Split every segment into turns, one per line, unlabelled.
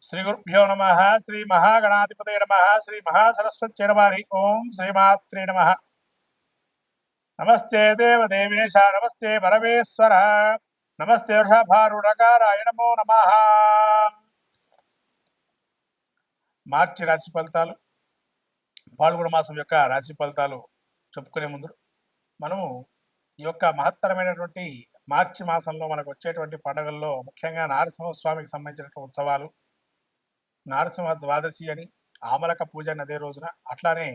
శ్రీ గురుభ్యో నమ. శ్రీ మహాగణాధిపతే నమ. శ్రీ మహాసరస్వత్యై నమ. ఓం శ్రీమాత్రే నమ. నమస్తే దేవదేవేశ, నమస్తే పరమేశ్వర, నమస్తే వృషభారుణకారాయ నమో నమ. మార్చి రాశి ఫలితాలు, పాల్గొన మాసం యొక్క రాశి ఫలితాలు చెప్పుకునే ముందు మనము ఈ యొక్క మహత్తరమైనటువంటి మార్చి మాసంలో మనకు వచ్చేటువంటి పండుగల్లో ముఖ్యంగా నరసింహస్వామికి సంబంధించినటువంటి ఉత్సవాలు, నరసింహ ద్వాదశి అని, ఆమలక పూజ అని అదే రోజున, అట్లానే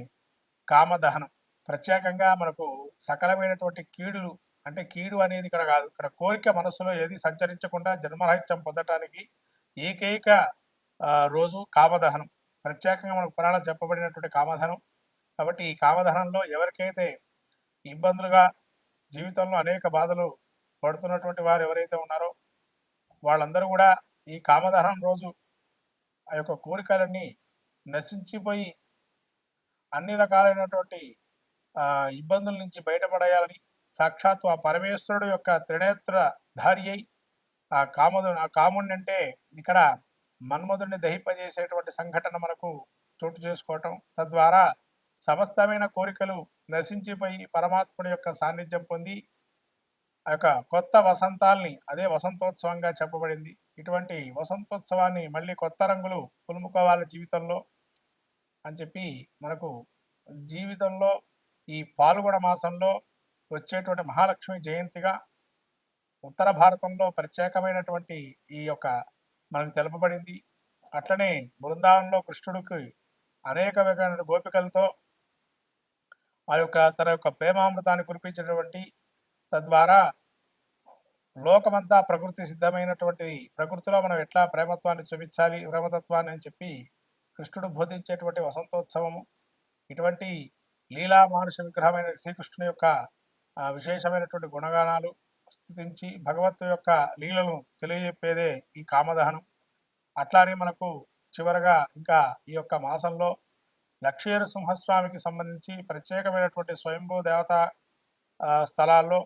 కామదహనం. ప్రత్యేకంగా మనకు సకలమైనటువంటి కీడులు, అంటే కీడు అనేది ఇక్కడ కాదు, ఇక్కడ కోరిక మనసులో ఏది సంచరించకుండా జన్మరహిత్యం పొందటానికి ఏకైక రోజు కామదహనం. ప్రత్యేకంగా మనకు పురాణాలు చెప్పబడినటువంటి కామదహనం. కాబట్టి ఈ కామదహనంలో ఎవరికైతే ఇబ్బందులుగా జీవితంలో అనేక బాధలు పడుతున్నటువంటి వారు ఎవరైతే ఉన్నారో వాళ్ళందరూ కూడా ఈ కామదహనం రోజు ఆ యొక్క కోరికలన్నీ నశించిపోయి అన్ని రకాలైనటువంటి ఇబ్బందుల నుంచి బయటపడేయాలని సాక్షాత్తు ఆ పరమేశ్వరుడు యొక్క త్రినేత్ర ధారి అయి ఆ కాముడిని అంటే ఇక్కడ మన్మధుడిని దహింపజేసేటువంటి సంఘటన మనకు చోటు చేసుకోవటం, తద్వారా సమస్తమైన కోరికలు నశించిపోయి పరమాత్ముడి యొక్క సాన్నిధ్యం పొంది ఆ యొక్క కొత్త వసంతాల్ని, అదే వసంతోత్సవంగా చెప్పబడింది. ఇటువంటి వసంతోత్సవాన్ని మళ్ళీ కొత్త రంగులు పులుముకోవాలి జీవితంలో అని చెప్పి మనకు జీవితంలో ఈ పాల్గొన మాసంలో వచ్చేటువంటి మహాలక్ష్మి జయంతిగా ఉత్తర భారతంలో ప్రత్యేకమైనటువంటి ఈ యొక్క మనకు తెలుపబడింది. అట్లనే బృందావనంలో కృష్ణుడికి అనేక రకమైన గోపికలతో ఆ యొక్క తన యొక్క ప్రేమామృతాన్ని కురిపించినటువంటి, తద్వారా లోకమంతా ప్రకృతి సిద్ధమైనటువంటి ప్రకృతిలో మనం ఎట్లా ప్రేమత్వాన్ని చూపించాలి, ప్రేమతత్వాన్ని అని చెప్పి కృష్ణుడు బోధించేటువంటి వసంతోత్సవము. ఇటువంటి లీలా మానుష విగ్రహమైన శ్రీకృష్ణుని యొక్క విశేషమైనటువంటి గుణగానాలు స్థుతించి భగవత్తు యొక్క లీలను తెలియజెప్పేదే ఈ కామదహనం. అట్లానే మనకు చివరగా ఇంకా ఈ యొక్క మాసంలో లక్ష్మీనరసింహస్వామికి సంబంధించి ప్రత్యేకమైనటువంటి స్వయంభూ దేవత స్థలాల్లో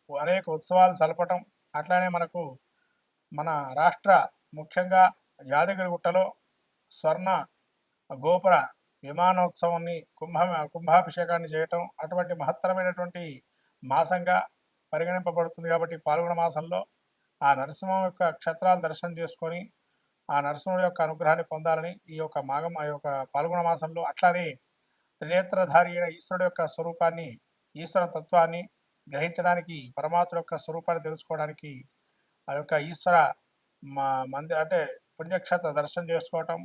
అనేక ఉత్సవాలు జరపటం. అట్లానే మనకు మన రాష్ట్ర ముఖ్యంగా యాదగిరిగుట్టలో స్వర్ణ గోపుర విమానోత్సవాన్ని కుంభాభిషేకాన్ని చేయటం అటువంటి మహత్తరమైనటువంటి మాసంగా పరిగణింపబడుతుంది. కాబట్టి పాల్గొన మాసంలో ఆ నరసింహం యొక్క క్షేత్రాలు దర్శనం చేసుకొని ఆ నరసింహుడి యొక్క అనుగ్రహాన్ని పొందాలని ఈ యొక్క ఆ యొక్క పాల్గొన మాసంలో, అట్లానే త్రినేత్రధారి అయిన ఈశ్వరుడు యొక్క స్వరూపాన్ని, ఈశ్వర తత్వాన్ని గ్రహించడానికి, పరమాత్మ యొక్క స్వరూపాన్ని తెలుసుకోవడానికి ఆ యొక్క ఈశ్వర అంటే పుణ్యక్షేత్ర దర్శనం చేసుకోవటం.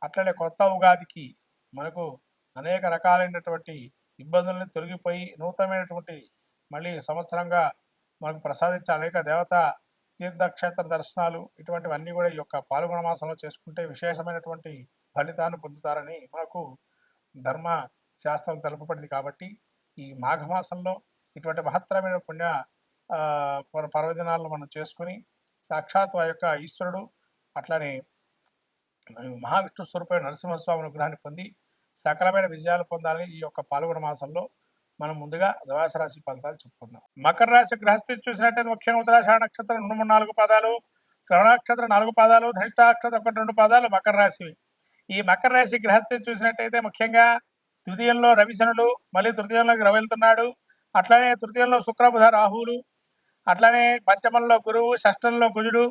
అట్లనే కొత్త ఉగాదికి మనకు అనేక రకాలైనటువంటి ఇబ్బందులను తొలగిపోయి నూతనమైనటువంటి మళ్ళీ సంవత్సరంగా మనకు ప్రసాదించే అనేక దేవతా తీర్థక్షేత్ర దర్శనాలు, ఇటువంటివన్నీ కూడా ఈ యొక్క పాల్గొన మాసంలో చేసుకుంటే విశేషమైనటువంటి ఫలితాన్ని పొందుతారని మనకు ధర్మ శాస్త్రం తెలుపబడింది. కాబట్టి ఈ మాఘమాసంలో ఇటువంటి మహత్తరమైన పుణ్య పర్వదినాలను మనం చేసుకుని సాక్షాత్ ఆ యొక్క ఈశ్వరుడు అట్లానే మహావిష్ణు స్వరూపమైన నరసింహస్వామి అనుగ్రహాన్ని పొంది సకలమైన విజయాలు పొందాలని ఈ యొక్క పాల్గొన మాసంలో మనం ముందుగా ద్వాదశ రాశి ఫలితాలు చెప్పుకుందాం. మకర రాశి గ్రహస్థితి చూసినట్టయితే ముఖ్యంగా ఉత్తరాషాఢ నక్షత్రం 2, 3, 4 పాదాలు, శ్రవణ నక్షత్రం 4 పాదాలు, ధనిష్ట నక్షత్రం 1, 2 పాదాలు మకర రాశి. ఈ మకర రాశి గ్రహస్థితి చూసినట్టయితే ముఖ్యంగా ద్వితీయంలో రవిశనుడు, మళ్ళీ తృతీయంలోకి రవి వెళ్తున్నాడు. అట్లానే తృతీయంలో శుక్రబుధ రాహువులు, అట్లానే పంచమంలో గురువు, షష్టంలో కుజుడు.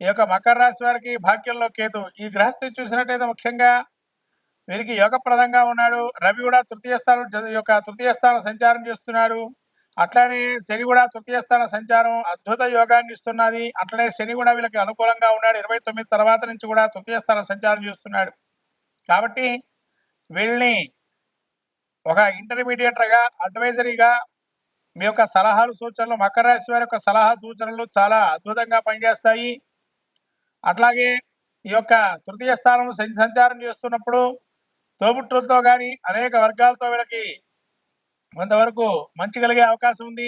ఈ యొక్క మకర రాశి వారికి భాగ్యంలో కేతు. ఈ గ్రహస్థితి చూసినట్టయితే ముఖ్యంగా వీరికి యోగప్రదంగా ఉన్నాడు. రవి కూడా తృతీయ స్థానం సంచారం చేస్తున్నాడు. అట్లనే శని కూడా తృతీయ స్థాన సంచారం అద్భుత యోగాన్ని ఇస్తున్నది. అట్లనే శని కూడా వీళ్ళకి అనుకూలంగా ఉన్నాడు. 29 తర్వాత నుంచి కూడా తృతీయ స్థానం సంచారం చేస్తున్నాడు. కాబట్టి వీళ్ళని ఒక ఇంటర్మీడియట్గా, అడ్వైజరీగా మీ యొక్క సలహాలు సూచనలు, మకర రాశి వారి యొక్క సలహా సూచనలు చాలా అద్భుతంగా పనిచేస్తాయి. అట్లాగే ఈ యొక్క తృతీయ స్థానం సంచారం చేస్తున్నప్పుడు తోబుట్టులతో కానీ అనేక వర్గాలతో వీళ్ళకి కొంతవరకు మంచి కలిగే అవకాశం ఉంది.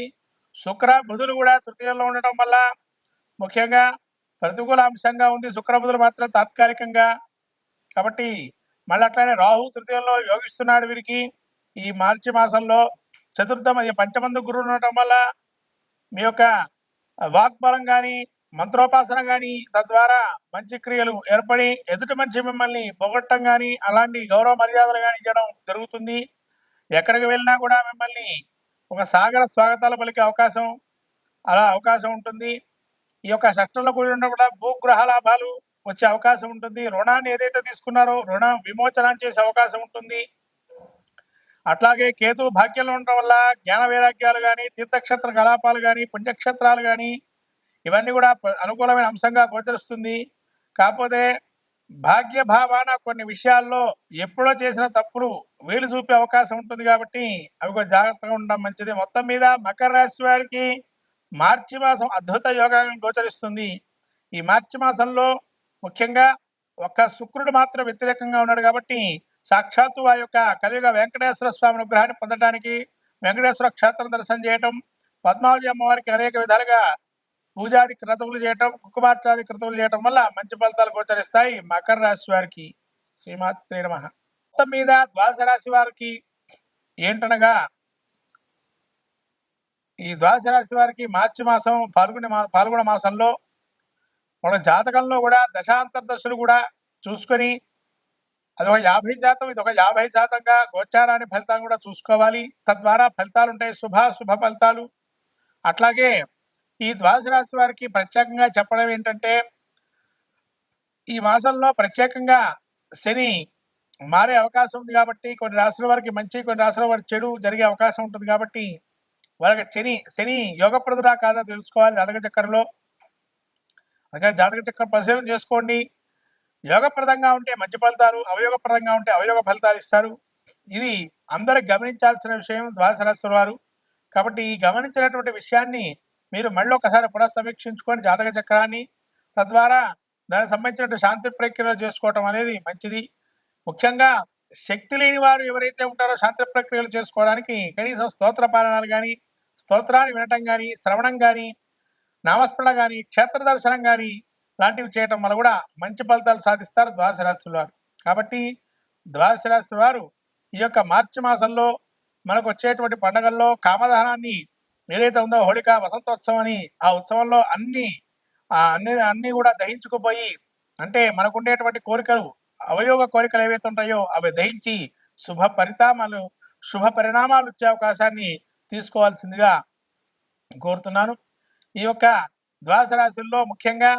శుక్ర బుధులు కూడా తృతీయంలో ఉండటం వల్ల ముఖ్యంగా ప్రతికూల అంశంగా ఉంది. శుక్ర బుధులు మాత్రం తాత్కాలికంగా. కాబట్టి మళ్ళీ అట్లానే రాహు తృతీయంలో యోగిస్తున్నాడు వీరికి ఈ మార్చి మాసంలో. పంచమందు గురువు ఉండటం వల్ల మీ యొక్క వాక్బలం కానీ మంత్రోపాసన గాని తద్వారా మంచి క్రియలు ఏర్పడి ఎదుటి మనిషి మిమ్మల్ని పొగట్టం గాని అలాంటి గౌరవ మర్యాదలు గాని ఇవ్వడం జరుగుతుంది. ఎక్కడికి వెళ్ళినా కూడా మిమ్మల్ని ఒక సాగర స్వాగతాలు పలికే అవకాశం ఉంటుంది. ఈ యొక్క షష్ఠంలో కూడిన కూడా భూగ్రహ లాభాలు వచ్చే అవకాశం ఉంటుంది. రుణాన్ని ఏదైతే తీసుకున్నారో రుణం విమోచనం చేసే అవకాశం ఉంటుంది. అట్లాగే కేతు భాగ్యంలో ఉండటం వల్ల జ్ఞాన వైరాగ్యాలు కానీ తీర్థక్షేత్ర కలాపాలు కానీ పుణ్యక్షేత్రాలు కానీ ఇవన్నీ కూడా అనుకూలమైన అంశంగా గోచరిస్తుంది. కాకపోతే భాగ్య భావాన కొన్ని విషయాల్లో ఎప్పుడో చేసిన తప్పులు వేలు చూపే అవకాశం ఉంటుంది కాబట్టి అవి కొంచెం జాగ్రత్తగా ఉండడం మంచిది. మొత్తం మీద మకర రాశి వారికి మార్చి మాసం అద్భుత యోగాన్ని గోచరిస్తుంది. ఈ మార్చి మాసంలో ముఖ్యంగా ఒక్క శుక్రుడు మాత్రం వ్యతిరేకంగా ఉన్నాడు కాబట్టి సాక్షాత్తు ఆ యొక్క కలియుగ వెంకటేశ్వర స్వామి అనుగ్రహాన్ని పొందడానికి వెంకటేశ్వర క్షేత్రం దర్శనం చేయటం, పద్మావతి అమ్మవారికి అనేక విధాలుగా పూజాది క్రతువులు చేయటం, కుంకుమార్చాది క్రతువులు చేయటం వల్ల మంచి ఫలితాలు గోచరిస్తాయి మకర రాశి వారికి. శ్రీమాత్రే నమః. మొత్తం మీద ద్వాదశ రాశి వారికి ఏంటనగా ఈ ద్వాదశ రాశి వారికి మార్చి మాసం పాల్గొన మాసంలో మన జాతకంలో కూడా దశాంతర దశలు కూడా చూసుకొని అదొక 50%, ఇదొక 50%గా గోచారాన్ని ఫలితాన్ని కూడా చూసుకోవాలి. తద్వారా ఫలితాలు ఉంటాయి, శుభ ఫలితాలు. అట్లాగే ఈ ద్వాదశ రాశి వారికి ప్రత్యేకంగా చెప్పడం ఏంటంటే ఈ మాసంలో ప్రత్యేకంగా శని మారే అవకాశం ఉంది కాబట్టి కొన్ని రాశుల వారికి మంచి, కొన్ని రాశుల వారికి చెడు జరిగే అవకాశం ఉంటుంది కాబట్టి వాళ్ళకి శని యోగప్రదురా కాదా తెలుసుకోవాలి జాతక చక్రంలో. అలాగే జాతక చక్రం పరిశీలన చేసుకోండి. యోగప్రదంగా ఉంటే మంచి ఫలితాలు, అవయోగప్రదంగా ఉంటే అవయోగ ఫలితాలు ఇస్తారు. ఇది అందరికి గమనించాల్సిన విషయం ద్వాదశ రాశి వారు. కాబట్టి ఈ గమనించినటువంటి విషయాన్ని మీరు మళ్ళీ ఒకసారి పునఃసమీక్షించుకొని జాతక చక్రాన్ని తద్వారా దానికి సంబంధించిన శాంతి ప్రక్రియలు చేసుకోవటం అనేది మంచిది. ముఖ్యంగా శక్తి లేని వారు ఎవరైతే ఉంటారో శాంతి ప్రక్రియలు చేసుకోవడానికి కనీసం స్తోత్ర పారాయణాలు కానీ, స్తోత్రాన్ని వినటం కానీ, శ్రవణం కానీ, నామస్మరణ కానీ, క్షేత్ర దర్శనం కానీ లాంటివి చేయటం వల్ల కూడా మంచి ఫలితాలు సాధిస్తారు ద్వాదశ రాశి వారు. కాబట్టి ద్వాదశ రాశి వారు ఈ యొక్క మార్చి మాసంలో మనకు వచ్చేటువంటి పండుగల్లో కామదహనాన్ని ఏదైతే ఉందో హోళికా వసంతోత్సవం అని, ఆ ఉత్సవంలో అన్ని కూడా దహించుకుపోయి అంటే మనకు ఉండేటువంటి కోరికలు అవయోగ కోరికలు ఏవైతే ఉంటాయో అవి దహించి శుభ పరిణామాలు వచ్చే అవకాశాన్ని తీసుకోవాల్సిందిగా కోరుతున్నాను. ఈ యొక్క ద్వాదశ రాశుల్లో ముఖ్యంగా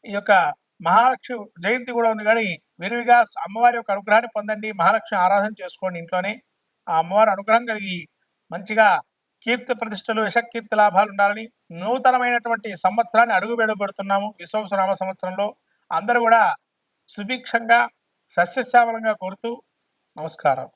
ఈ యొక్క మహాలక్ష్మి జయంతి కూడా ఉంది కానీ విరివిగా అమ్మవారి యొక్క అనుగ్రహాన్ని పొందండి. మహాలక్ష్మి ఆరాధన చేసుకోండి ఇంట్లోనే. ఆ అమ్మవారి అనుగ్రహం కలిగి మంచిగా కీర్తి ప్రతిష్టలు, యశకీర్తి లాభాలు ఉండాలని నూతనమైనటువంటి సంవత్సరాన్ని అడుగు పెడుతున్నాము. విశ్వావసునామ సంవత్సరంలో అందరూ కూడా సుభిక్షంగా సస్యశ్యామలంగా కోరుతూ నమస్కారం.